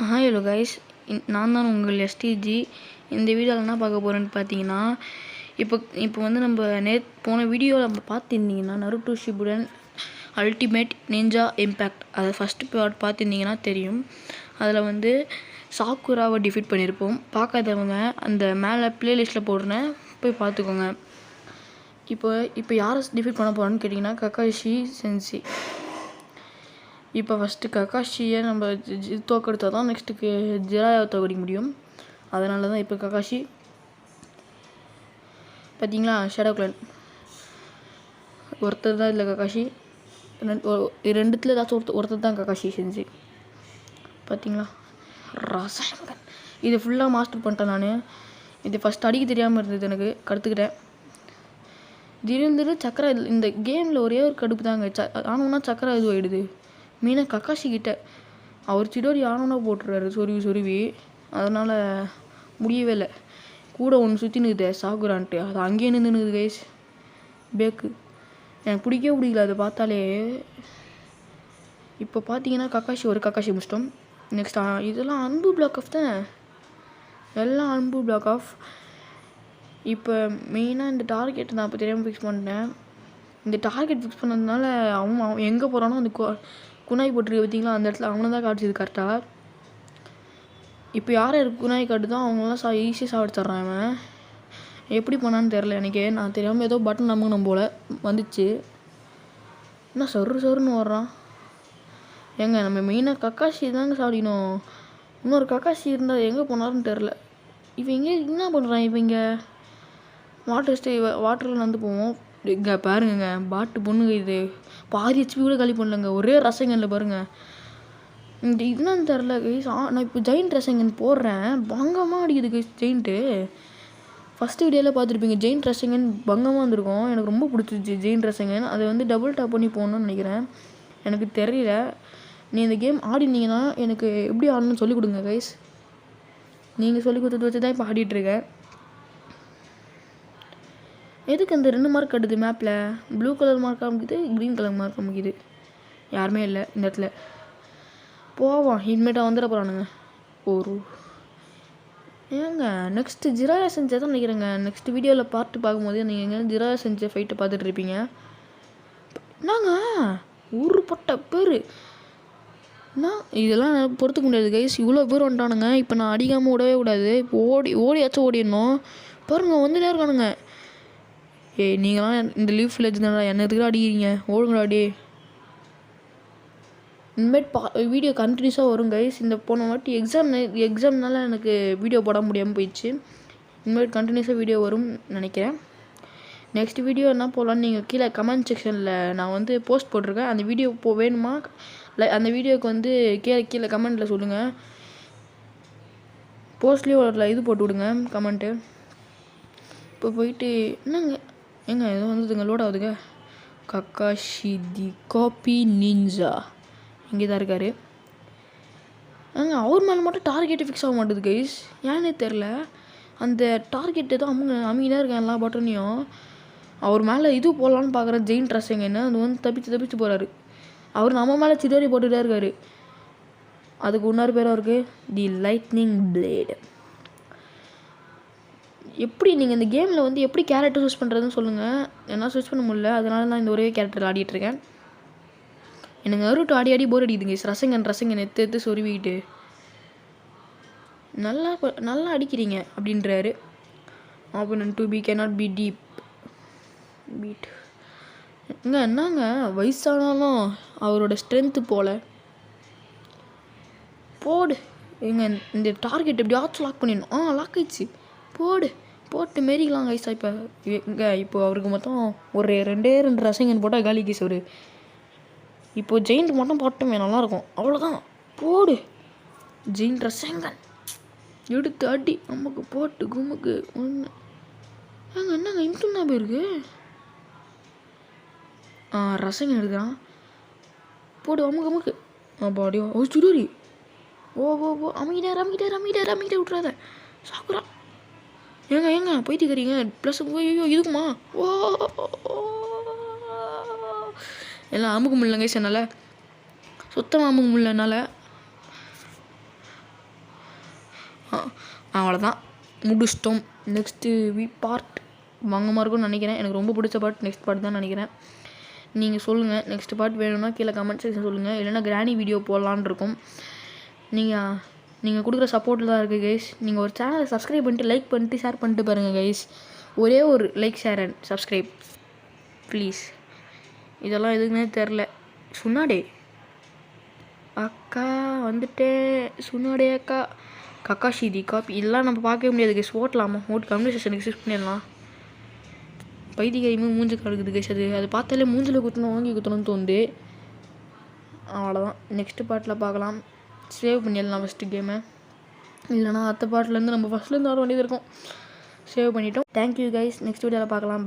Hi hello guys, நான் தான் உங்கள் எஸ்டிஜி. இந்த வீடியோவில் என்ன பார்க்க போகிறேன்னு பார்த்தீங்கன்னா, இப்போ வந்து நம்ம போன வீடியோவில் நம்ம பார்த்துருந்தீங்கன்னா Naruto Shippuden ultimate ninja impact அதை ஃபஸ்ட்டு பார்த்துருந்தீங்கன்னா தெரியும். அதில் வந்து சாக்குராவை டிஃபீட் பண்ணியிருப்போம். பார்க்காதவங்க அந்த மேலே ப்ளேலிஸ்ட்டில் போடுறேன், போய் பார்த்துக்கோங்க. இப்போ யாரை டிஃபீட் பண்ண போகிறோன்னு கேட்டிங்கன்னா ககாஷி சென்சி. இப்போ ஃபஸ்ட்டு ககாஷியை நம்ம தோக்கெடுத்தால் தான் நெக்ஸ்ட்டுக்கு ஜிராயாவை தோக்கடிக்க முடியும். அதனால தான் இப்போ ககாஷி பார்த்தீங்களா, ஷேடோ கிளான் ஒருத்தர் தான் இல்லை. ககாஷி ரெண்டுத்தில் ஏதாச்சும் ஒருத்தர் தான் ககாஷி செஞ்சு பார்த்தீங்களா. ரசாயன் இது ஃபுல்லாக மாஸ்டர் பண்ணிட்டேன் நான். இது ஃபஸ்ட் அடிக்க தெரியாமல் இருந்தது, எனக்கு கற்றுக்கிட்டேன். திடீர்னு சக்கரை இந்த கேமில் ஒரே ஒரு கடுப்பு தாங்க. ஆனோன்னா சக்கரை இது ஆகிடுது. மெயினாக ககாஷி கிட்ட அவர் சிடோரி ஆனோன்னா போட்டுறாரு சொருவி. அதனால் முடியவே இல்லை. கூட ஒன்று சுற்றி நிற்குது சாகுரான்ட்டு, அது அங்கேயே நின்றுனுக்குது கைஸ். பேக்கு எனக்கு பிடிக்கல அதை பார்த்தாலே. இப்போ பார்த்தீங்கன்னா ககாஷி முடிச்சிட்டோம். நெக்ஸ்ட் இதெல்லாம் அன்பு பிளாக் ஆஃப் தான், எல்லாம் அன்பு பிளாக் ஆஃப். இப்போ மெயினாக இந்த டார்கெட் நான் இப்போ தெரியாமல் ஃபிக்ஸ் பண்ணிட்டேன். இந்த டார்கெட் ஃபிக்ஸ் பண்ணதுனால அவன் எங்கே போகிறானோ அந்த குனாய் போட்டிருக்கு பார்த்தீங்களா, அந்த இடத்துல அவனை தான் காட்டுச்சுது கரெக்டாக. இப்போ யார் குனாய் காட்டுதோ அவங்களாம் ஈஸியாக சாப்பிடுறான். அவன் எப்படி பண்ணான்னு தெரில எனக்கு. நான் தெரியாமல் ஏதோ பட்டன் நம்பணும் போல் வந்துச்சு. என்ன சொருன்னு வர்றான். ஏங்க நம்ம மெயினாக ககாஷி தாங்க சாப்பிடணும். இன்னொரு ககாஷி இருந்தால் எங்கே போனாருன்னு தெரில. இப்போ இங்கே என்ன பண்ணுறான்? இப்போ இங்கே வாட்டரில் வந்து போவோம். இங்கே பாருங்க, பாட்டு பொண்ணுங்க இது பாதி ஹெச்பி கூட காலி பண்ணலங்க ஒரே ரசங்கனில் பாருங்கள். இந்த இதுன்னு தெரில கைஸ். நான் இப்போ ஜெயின்ட் ரசங்கன் போடுறேன், பங்கமாக அடிக்குது கைஸ் ஜெயின்ட்டு. ஃபஸ்ட்டு வீடியோவில் பார்த்துருப்பீங்க, ஜெயின்ட் ரசங்கன் பங்கமாக வந்திருக்கும். எனக்கு ரொம்ப பிடிச்சிருச்சு ஜெயின்ட் ரசங்கன். அதை வந்து டபுள் டாப் பண்ணி போகணுன்னு நினைக்கிறேன், எனக்கு தெரியல. நீ இந்த கேம் ஆடினீங்கன்னா எனக்கு எப்படி ஆடணும்னு சொல்லிக் கொடுங்க கைஸ். நீங்கள் சொல்லிக் கொடுத்தது வச்சு தான் இப்போ ஆடிட்டுருக்கேன். எதுக்கு அந்த 2 மார்க் கட்டுது மேப்பில்? ப்ளூ கலர் மார்க் காமிக்குது, க்ரீன் கலர் மார்க் காமிக்குது. யாருமே இல்லை இந்த இடத்துல. போவான் இனிமேட்டாக வந்துட போகிறானுங்க. ஏங்க நெக்ஸ்ட்டு ஜிராயா செஞ்சை தான் நினைக்கிறேங்க. நெக்ஸ்ட் வீடியோவில் பார்க்கும்போது நீங்கள் எங்கே ஜிராயா செஞ்ச ஃபைட்டை பார்த்துட்ருப்பீங்க. என்னங்க ஒரு பட்ட பேர் இதெல்லாம் எனக்கு பொறுத்துக்க முடியாது கைஸ். இவ்வளோ பேர் வந்துட்டானுங்க. இப்போ நான் அடிக்காமல் விடவே கூடாது. இப்போ ஓடியாச்சும் ஓடிடணும். பாருங்க வந்துட்டே இருக்கானுங்க. நீங்களாம் இந்த லீவ் வில்லேஜ் தானடா, என்ன எதுக்குடா அடிக்கிறீங்க? ஓடுங்கடா அடி. இனிமேட் வீடியோ கண்டினியூஸாக வரும் கைஸ். இந்த போன வாட்டி எக்ஸாம்னால எனக்கு வீடியோ போட முடியாமல் போயிடுச்சு. இனிமேட் கண்டினியூஸாக வீடியோ வரும்னு நினைக்கிறேன். நெக்ஸ்ட் வீடியோ என்ன போடலான்னு நீங்கள் கீழே கமெண்ட் செக்ஷனில் நான் வந்து போஸ்ட் போட்டிருக்கேன். அந்த வீடியோ வேணுமா அந்த வீடியோவுக்கு வந்து கீழே கமெண்ட்டில் சொல்லுங்கள். போஸ்ட்லேயே ஒரு இது போட்டு விடுங்க கமெண்ட்டு. இப்போ போயிட்டு என்னங்க ஏங்க ஏதோ வந்ததுங்க, லோட் ஆகுதுங்க. ககாஷி தி காப்பி நிஞ்சா இங்கே தான் இருக்கார். அவர் மேலே மட்டும் டார்கெட்டை ஃபிக்ஸ் ஆக மாட்டேது கைஸ், ஏன்னே தெரில. அந்த டார்கெட்டு தான் அமைதியாக இருக்கேன் எல்லா பட்டனையும். அவர் மேலே இது போடலான்னு பார்க்குறேன், ஜெயின் ட்ரெஸ்ஸுங்கன்னு. அது வந்து தப்பிச்சு போகிறாரு. அவர் நம்ம மேலே சிதறி போட்டுகிட்டே இருக்கார். அதுக்கு இன்னொரு பேரும் இருக்குது, தி லைட்னிங் பிளேடு. எப்படி நீங்கள் இந்த கேமில் வந்து எப்படி கேரக்டர் சூஸ் பண்ணுறதுன்னு சொல்லுங்கள். என்னால் சூஸ் பண்ண முடியல, அதனால நான் இந்த ஒரே கேரக்டர் ஆடிட்டுருக்கேன். எனக்கு நருட்டோ ஆடி போர் அடிக்குதுங்க. ரசங்கன் எடுத்து சொருவிக்கிட்டு நல்லா அடிக்கிறீங்க அப்படின்றாரு. Opponent to be cannot be deep beat. என்னங்க வயசானாலும் அவரோட ஸ்ட்ரென்த்து போல் போடு. இந்த டார்கெட் எப்படியாச்சும் லாக் பண்ணிடணும். லாக் ஆயிடுச்சு. போட்டு மாரிக்கலாம் கைஸா. இப்போ அவருக்கு மொத்தம் ஒரு 2 ரசங்கன் போட்டால் காலி கேஸ் அவரு. இப்போது ஜெயிண்ட் மட்டும் போட்டோமே நல்லாயிருக்கும். அவ்வளோதான். போடு ஜெயிண்ட் ரசங்கன் எடுத்து அடி நமக்கு போட்டு குமுக்கு ஒன்று. என்னங்க இம்ட்டுன்னா போயிருக்கு. ரசங்கன் எடுக்கிறான். போடு அமுக்கு பாடி சுடூரி. ஓ அமைக்கிட்டே விட்றாத சாக்குறா. ஏங்க போயிட்டுக்கிறீங்க ப்ளஸ் இதுக்குமா? எல்லாம் அமுக்க முடியலங்க என்னால், சுத்தமாக அமுக்க முடியல என்னால். அவ்வளோதான் முடிச்சிட்டோம். நெக்ஸ்ட்டு பார்ட் வாங்கமாக இருக்கும்னு நினைக்கிறேன். எனக்கு ரொம்ப பிடிச்ச பார்ட் நெக்ஸ்ட் பார்ட் தான் நினைக்கிறேன். நீங்கள் சொல்லுங்கள், நெக்ஸ்ட் பார்ட் வேணும்னா கீழே கமெண்ட் செக்ஷன் சொல்லுங்கள். இல்லைனா கிராணி வீடியோ போடலான்னு இருக்கும். நீங்கள் கொடுக்குற சப்போர்ட்டில் தான் இருக்குது கைஸ். நீங்கள் ஒரு சேனலை சப்ஸ்கிரைப் பண்ணிட்டு லைக் பண்ணிட்டு ஷேர் பண்ணிட்டு பாருங்கள் கைஸ். ஒரே ஒரு like, share and subscribe please. இதெல்லாம் எதுக்குன்னே தெரில. சுனாடே அக்கா வந்துட்டே, சுனாடே அக்கா, கக்காஷி தி காப்பி இதெல்லாம் நம்ம பார்க்கவே முடியாது கைஸ். ஓட்டலாமா? கம்யூனிகேஷனுக்கு யூஸ் பண்ணிடலாம். பைத்தியக்காரியுமே மூஞ்சி கிடக்குது கைஸ். அது பார்த்தாலே மூஞ்சில் குத்தணும், வாங்கி குத்தணும்னு தோணுது. அவ்வளோதான். நெக்ஸ்ட் பார்ட்டில் பார்க்கலாம். சேவ் பண்ணிடலாம் ஃபஸ்ட்டு கேமை. இல்லைனா அடுத்த பார்ட்லேருந்து நம்ம ஃபஸ்ட்லேருந்து வர வேண்டியது இருக்கும். சேவ் பண்ணிட்டோம். Thank you guys. நெக்ஸ்ட் வீடியோவில் பார்க்கலாம்.